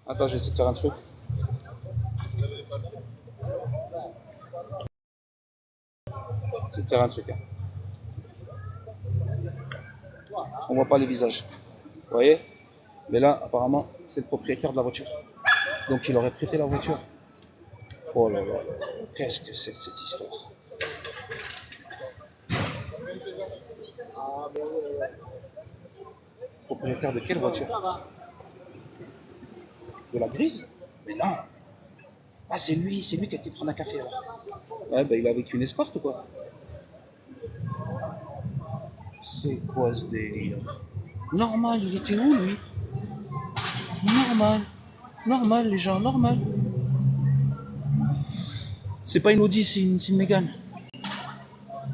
Attends, je vais essayer de faire un truc. Je vais te faire un truc. Hein. On voit pas les visages. Vous voyez? Mais là, apparemment, c'est le propriétaire de la voiture. Donc il aurait prêté la voiture. Oh là là. Qu'est-ce que c'est cette histoire? Propriétaire de quelle voiture? De la grise? Mais non. Ah, c'est lui qui a été prendre un café alors. Ouais, bah il est avec une escorte ou quoi? C'est quoi ce délire? Normal, il était où lui? Normal. Normal, les gens, normal. C'est pas une Audi, c'est une Mégane.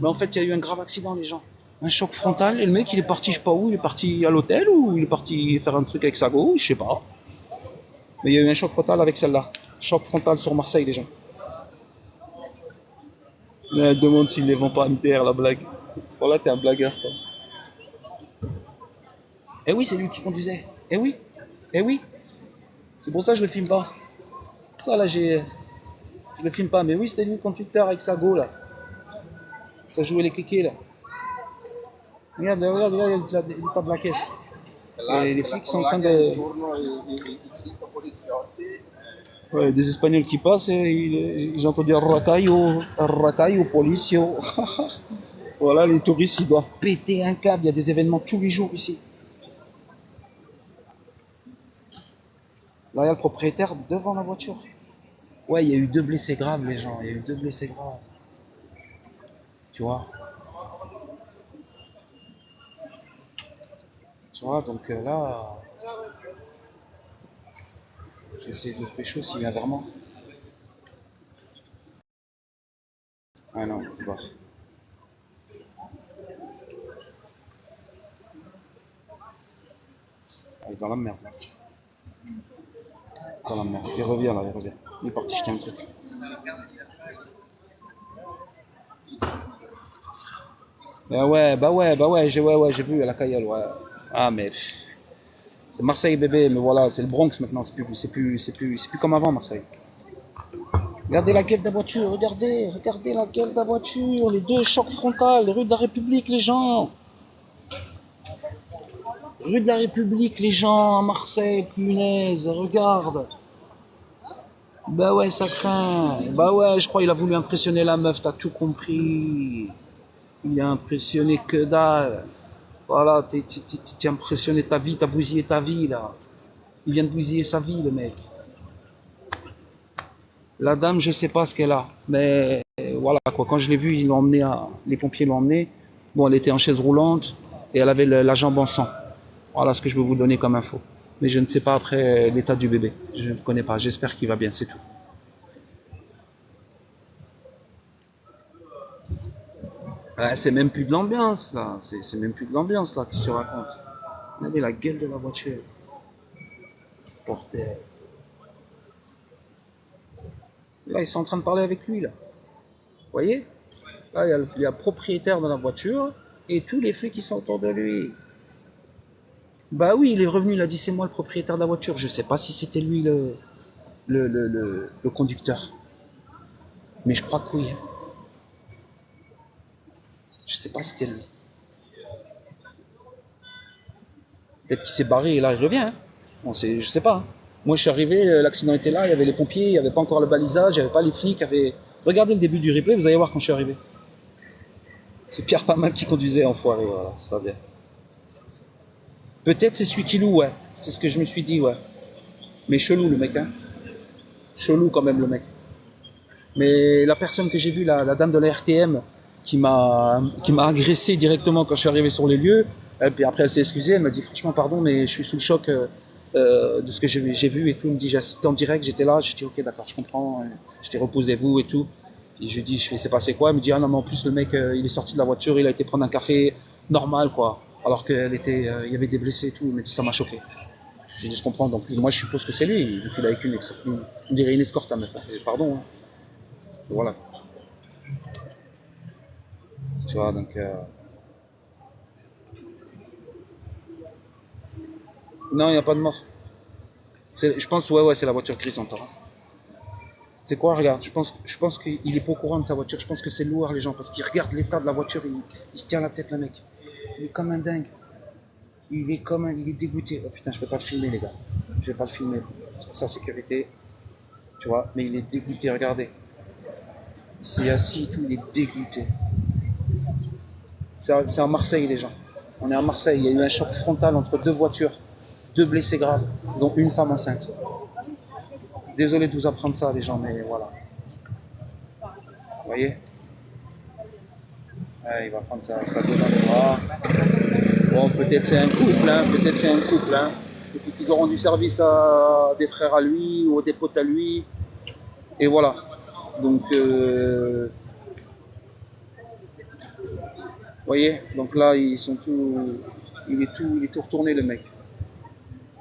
Mais en fait, il y a eu un grave accident, les gens. Un choc frontal, et le mec, il est parti, je sais pas où, il est parti à l'hôtel, ou il est parti faire un truc avec sa go, je sais pas. Mais il y a eu un choc frontal avec celle-là. Choc frontal sur Marseille, les gens. Mais elle demande s'ils les vont pas à MTR, la blague. Voilà, t'es un blagueur, toi. Eh oui, c'est lui qui conduisait. Eh oui. Eh oui. C'est pour ça que je le filme pas. Ça, là, je le filme pas. Mais oui, c'était lui, le conducteur, avec sa go, là. Ça jouait les kékés, là. Regarde, regarde, regarde l'état de la caisse. Et les flics sont en train de... Ouais, des Espagnols qui passent, et j'ai entendu Arracayo, Policio. Voilà, les touristes, ils doivent péter un câble. Il y a des événements tous les jours ici. Là, il y a le propriétaire devant la voiture. Ouais, il y a eu deux blessés graves, les gens. Il y a eu deux blessés graves. Tu vois? Tu vois, donc là, j'essaie de le pécho s'il vient vers moi. Ah non, c'est pas. Il est dans la merde, là. Dans la merde. Il revient, là, il revient. Il est parti jeter un truc. Bah ouais, j'ai vu à la Cayenne, ouais. Ah, mais c'est Marseille, bébé, mais voilà, c'est le Bronx maintenant, c'est plus comme avant, Marseille. Regardez la gueule de la voiture, regardez la gueule de la voiture, les deux chocs frontales, les rues de la République, les gens. Rue de la République, les gens, à Marseille, punaise, regarde. Bah ouais, ça craint. Bah ouais, je crois qu'il a voulu impressionner la meuf, t'as tout compris. Il a impressionné que dalle. Voilà, t'es impressionné ta vie, t'as bousillé ta vie, là. Il vient de bousiller sa vie, le mec. La dame, je sais pas ce qu'elle a, mais voilà, quoi. Quand je l'ai vue, les pompiers l'ont emmenée. Bon, elle était en chaise roulante et elle avait la jambe en sang. Voilà ce que je peux vous donner comme info. Mais je ne sais pas après l'état du bébé. Je ne connais pas. J'espère qu'il va bien, c'est tout. C'est même plus de l'ambiance, là. C'est même plus de l'ambiance, là, qui se raconte. Regardez la gueule de la voiture. Porteur. Là, ils sont en train de parler avec lui, là. Vous voyez? Là, il y a le propriétaire de la voiture et tous les flics qui sont autour de lui. Bah oui, il est revenu, il a dit c'est moi le propriétaire de la voiture. Je sais pas si c'était lui le conducteur. Mais je crois que oui. Je sais pas si c'était lui. Peut-être qu'il s'est barré et là il revient. Hein. Je sais pas. Hein. Moi je suis arrivé, l'accident était là, il y avait les pompiers, il n'y avait pas encore le balisage, il n'y avait pas les flics, il y avait... Regardez le début du replay, vous allez voir quand je suis arrivé. C'est Pierre Pamal qui conduisait, enfoiré, voilà, c'est pas bien. Peut-être c'est celui qui loue, ouais. C'est ce que je me suis dit, ouais. Mais chelou le mec, hein. Chelou quand même le mec. Mais la personne que j'ai vue, la dame de la RTM, qui m'a agressé directement quand je suis arrivé sur les lieux, et puis après elle s'est excusée, elle m'a dit franchement pardon, mais je suis sous le choc de ce que j'ai vu et tout. Elle me dit j'ai assisté en direct, j'étais là, j'ai dit ok d'accord, je comprends, j'étais reposez-vous et tout. Et je lui dis je fais c'est passé quoi? Elle me dit ah non mais en plus le mec il est sorti de la voiture, il a été prendre un café normal quoi, alors il y avait des blessés et tout. Elle m'a dit ça m'a choqué. J'ai dit je comprends, donc moi je suppose que c'est lui, vu qu'il a avec on dirait une escorte à me faire. Pardon. Hein. Voilà. Tu vois, donc. Non, il n'y a pas de mort. Je pense, ouais, c'est la voiture grise encore. C'est quoi, regarde, je pense qu'il est pas au courant de sa voiture. Je pense que c'est lourd, les gens, parce qu'il regarde l'état de la voiture, il se tient la tête, le mec. Il est comme un dingue. Il est dégoûté. Oh putain, je peux pas le filmer, les gars. Je vais pas le filmer. C'est pour sa sécurité, tu vois. Mais il est dégoûté, regardez. Il s'est assis et tout, il est dégoûté. C'est à Marseille, les gens. On est à Marseille. Il y a eu un choc frontal entre deux voitures. Deux blessés graves, dont une femme enceinte. Désolé de vous apprendre ça, les gens, mais voilà. Vous voyez? Ouais, il va prendre sa go dans les bras. Bon, peut-être c'est un couple, hein. Peut-être c'est un couple, hein. Et puis qu'ils auront du service à des frères à lui ou à des potes à lui. Et voilà. Donc, vous voyez? Donc là, il est tout retourné, le mec.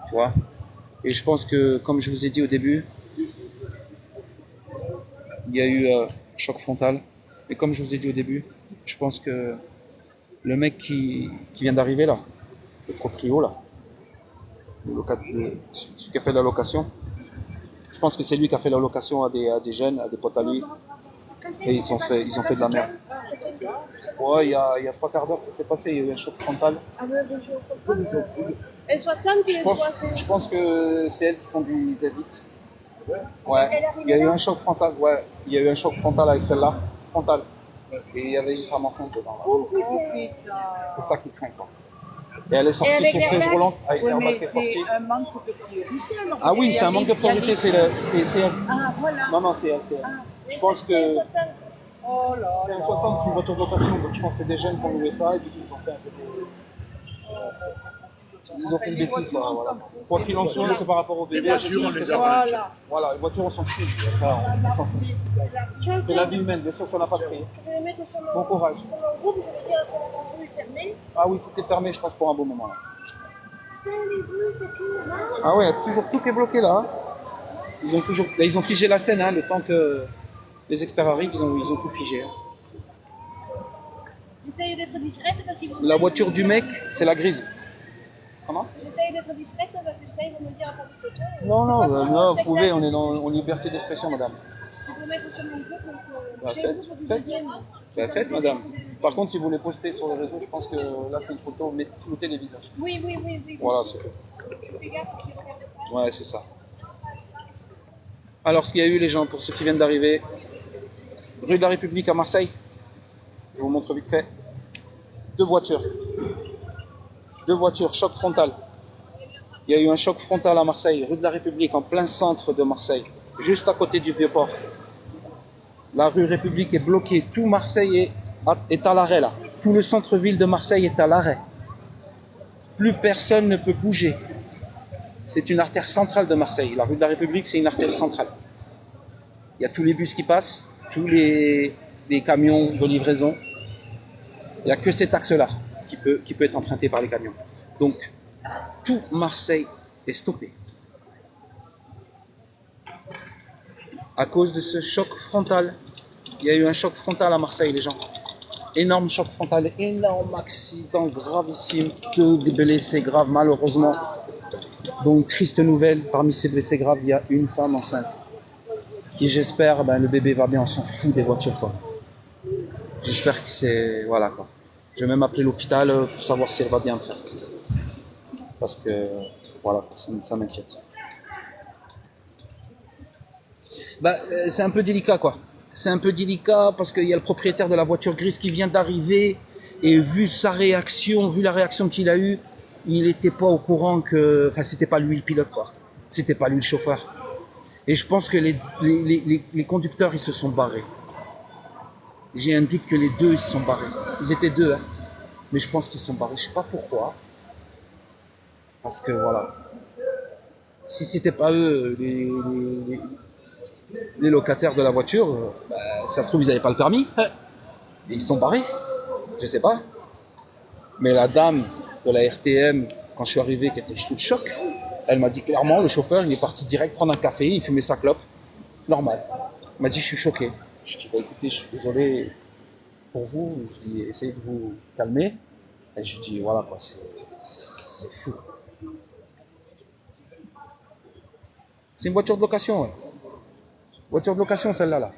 Tu vois? Et je pense que, comme je vous ai dit au début, il y a eu choc frontal. Et comme je vous ai dit au début, je pense que le mec qui vient d'arriver là, le proprio là, celui qui a fait la location, je pense que c'est lui qui a fait la location à des jeunes, à des potes à lui. Et ils ont fait de la merde. Ouais, il y a 3 quarts d'heure, ça s'est passé, il y a eu un choc frontal. Je pense que c'est elle qui conduisait vite. Ouais, il y a eu un choc frontal, ouais, il y a eu un choc frontal avec celle-là, frontal. Et il y avait une femme enceinte dedans. C'est ça qui craint, quoi. Et elle est sortie sur siège roulant avec l'airbag qui est sorti. C'est un manque de priorité. Ah oui, c'est un manque de priorité, c'est elle. Ah, voilà. Non, c'est elle, c'est elle. Je pense que Oh c'est là un là. 60, c'est une voiture de location, donc je pense que c'est des jeunes qui ont loué ça et puis ils ont fait un peu de... Ils ont fait une bêtise, quoi, voilà. Quoi qu'il en soit, c'est par rapport au bébé. Voilà. Voilà, les voitures, on s'en fout. Après, on s'en fout. C'est la vie humaine, bien sûr que ça n'a pas de prix. Bon courage. Ah oui, tout est fermé, je pense, pour un bon moment. Là. Ah ouais, toujours tout est bloqué là. Hein. Ils ont figé la scène, hein, le temps que les experts arrivent, ils ont tout figé. Hein. J'essaye d'être discrète parce qu'ils vont. La voiture du mec, c'est la grise. Comment? J'essaye d'être discrète parce que ça, ils vont me dire à part de photo. Non, vous pouvez, on est en liberté d'expression, madame. C'est pour mettre sur mon groupe, donc Bah, j'ai un faites, groupe du faites. deuxième. Bah, faites, madame. Par contre, si vous les postez sur les réseaux, je pense que là, c'est une photo, mais floutez les visages. Oui. Voilà, c'est tout. Fais gaffe qu'ils regardent pas. Ouais, c'est ça. Alors, ce qu'il y a eu, les gens, pour ceux qui viennent d'arriver, rue de la République à Marseille, je vous montre vite fait. Deux voitures, choc frontal. Il y a eu un choc frontal à Marseille, rue de la République, en plein centre de Marseille, juste à côté du Vieux-Port. La rue République est bloquée, tout Marseille est à l'arrêt là. Tout le centre-ville de Marseille est à l'arrêt. Plus personne ne peut bouger. C'est une artère centrale de Marseille. La rue de la République, c'est une artère centrale. Il y a tous les bus qui passent, tous les camions de livraison. Il n'y a que cet axe-là qui peut être emprunté par les camions. Donc, tout Marseille est stoppé. À cause de ce choc frontal. Il y a eu un choc frontal à Marseille, les gens. Énorme choc frontal, énorme accident gravissime. 2 blessés graves, malheureusement. Donc, triste nouvelle, parmi ces blessés graves, il y a une femme enceinte. Qui, j'espère, le bébé va bien, on s'en fout des voitures, quoi. J'espère que c'est... Voilà, quoi. Je vais même appeler l'hôpital pour savoir si elle va bien, frère. Parce que, voilà, ça m'inquiète. C'est un peu délicat, quoi. C'est un peu délicat parce qu'il y a le propriétaire de la voiture grise qui vient d'arriver et vu la réaction qu'il a eue, il n'était pas au courant que... Enfin, c'était pas lui le pilote, quoi. C'était pas lui le chauffeur. Et je pense que les conducteurs, ils se sont barrés. J'ai un doute que les deux, ils se sont barrés. Ils étaient deux, hein. Mais je pense qu'ils se sont barrés. Je sais pas pourquoi. Parce que, voilà. Si c'était pas eux, les locataires de la voiture, ça se trouve, ils n'avaient pas le permis. Et ils sont barrés. Je sais pas. Mais la dame de la RTM, quand je suis arrivé, qui était sous le choc, elle m'a dit clairement, le chauffeur, il est parti direct prendre un café, il fumait sa clope. Normal. Il m'a dit, je suis choqué. Je dis, écoutez, je suis désolé pour vous. Je dis, essayez de vous calmer. Et je dis, voilà, quoi, c'est fou. C'est une voiture de location, ouais. Voiture de location, celle-là, là.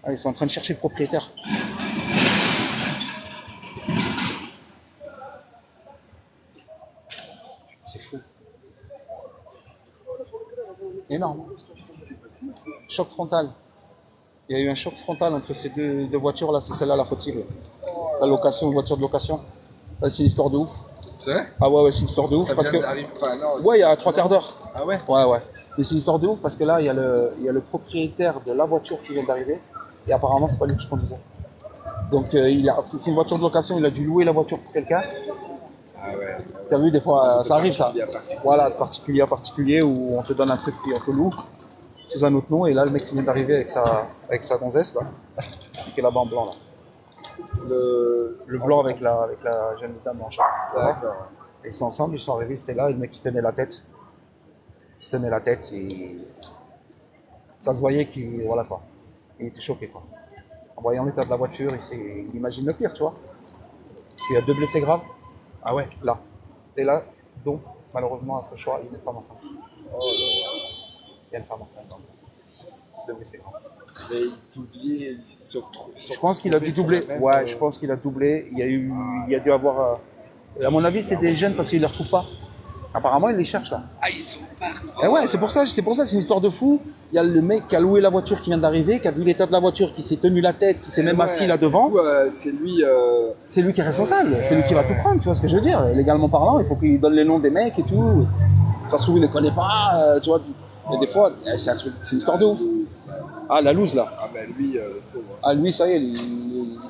Ah, ils sont en train de chercher le propriétaire. C'est fou. Énorme. Qu'est-ce qui s'est passé ici? Choc frontal. Il y a eu un choc frontal entre ces deux voitures là, c'est celle-là la fautive. La location, voiture de location. Là, c'est une histoire de ouf. C'est vrai? Ah ouais, c'est une histoire de ouf Ça parce que. vient d'arriver. Enfin, non, Ouais, il y a 3 quarts d'heure. Ah ouais? Ouais. Mais c'est une histoire de ouf parce que là, il y a le propriétaire de la voiture qui vient d'arriver et apparemment, c'est pas lui qui conduisait. Donc, c'est une voiture de location, il a dû louer la voiture pour quelqu'un. Ah ouais. Tu as vu, des fois, ça arrive ça. particulier à particulier. Voilà, de particulier à particulier où on te donne un truc puis on te loue sous un autre nom. Et là, le mec qui vient d'arriver avec sa gonzesse, là, qui est là-bas en blanc, là. Le blanc avec la jeune dame en chat. D'accord. Ils sont ensemble, ils sont arrivés, c'était là, et le mec il se tenait la tête. Il se tenait la tête et ça se voyait qu'il voilà, quoi. Il était choqué, quoi. En voyant l'état de la voiture, il imagine le pire, tu vois. Parce qu'il y a 2 blessés graves. Ah ouais, là. Et là, donc, malheureusement, après le choix, il y a une femme enceinte. Oh là là. Il y a une femme enceinte. 2 blessés graves. Mais il doublait, Je pense qu'il a dû doubler. Ouais, je pense qu'il a doublé. Il y a dû avoir. À mon avis, c'est des jeunes parce qu'ils ne les retrouvent pas. Apparemment, ils les cherchent là. Ah, ils sont partis. Et ouais, c'est pour ça, c'est une histoire de fou. Il y a le mec qui a loué la voiture qui vient d'arriver, qui a vu l'état de la voiture, qui s'est tenu la tête, qui s'est même assis là devant. C'est lui. C'est lui qui est responsable, c'est lui qui va tout prendre, tu vois ce que je veux dire. Légalement parlant, il faut qu'il donne les noms des mecs et tout. Ça se trouve, il ne les connaît pas, tu vois. Et des fois, c'est un truc, c'est une histoire de ouf. Ah, la loose là. Ah, ben lui, le pauvre. Ah, lui, ça y est,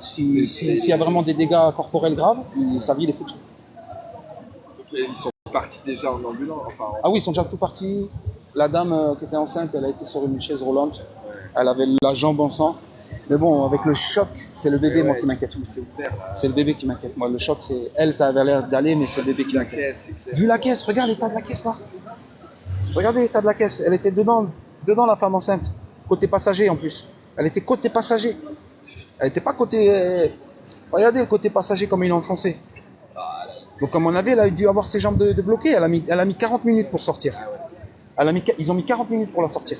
s'il y a vraiment des dégâts corporels graves, sa vie, il est foutue. Et ils sont partis déjà en ambulance. Enfin, Ah oui, ils sont déjà tout partis. La dame qui était enceinte, elle a été sur une chaise roulante. Ouais. Elle avait la jambe en sang. Mais bon, avec le choc, c'est le bébé, moi, qui m'inquiète. C'est ouvert. C'est le bébé qui m'inquiète. Moi, le choc, c'est elle, ça avait l'air d'aller, mais c'est le bébé qui La m'inquiète. caisse, c'est clair. Vu la caisse, regarde l'état de la caisse là. Regardez l'état de la caisse. Elle était dedans la femme enceinte. Côté passager en plus. Elle était côté passager. Elle n'était pas côté. Regardez le côté passager comme il est enfoncé. Donc, à mon avis, elle a dû avoir ses jambes de bloquées. Elle a mis 40 minutes pour sortir. Ils ont mis 40 minutes pour la sortir.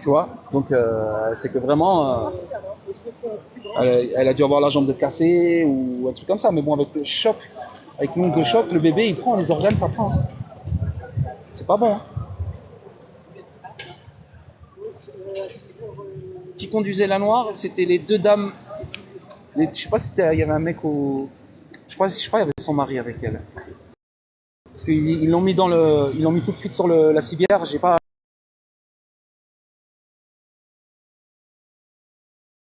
Tu vois? Donc, c'est que vraiment. Elle a dû avoir la jambe de cassée ou un truc comme ça. Mais bon, avec le choc, avec l'onde de choc, le bébé, il prend les organes, ça prend. C'est pas bon. Hein. Qui conduisait la noire, c'était les 2 dames. Je sais pas si il y avait un mec au. Je crois il y avait son mari avec elle. Parce qu'ils l'ont mis ils l'ont mis tout de suite sur la civière. J'ai pas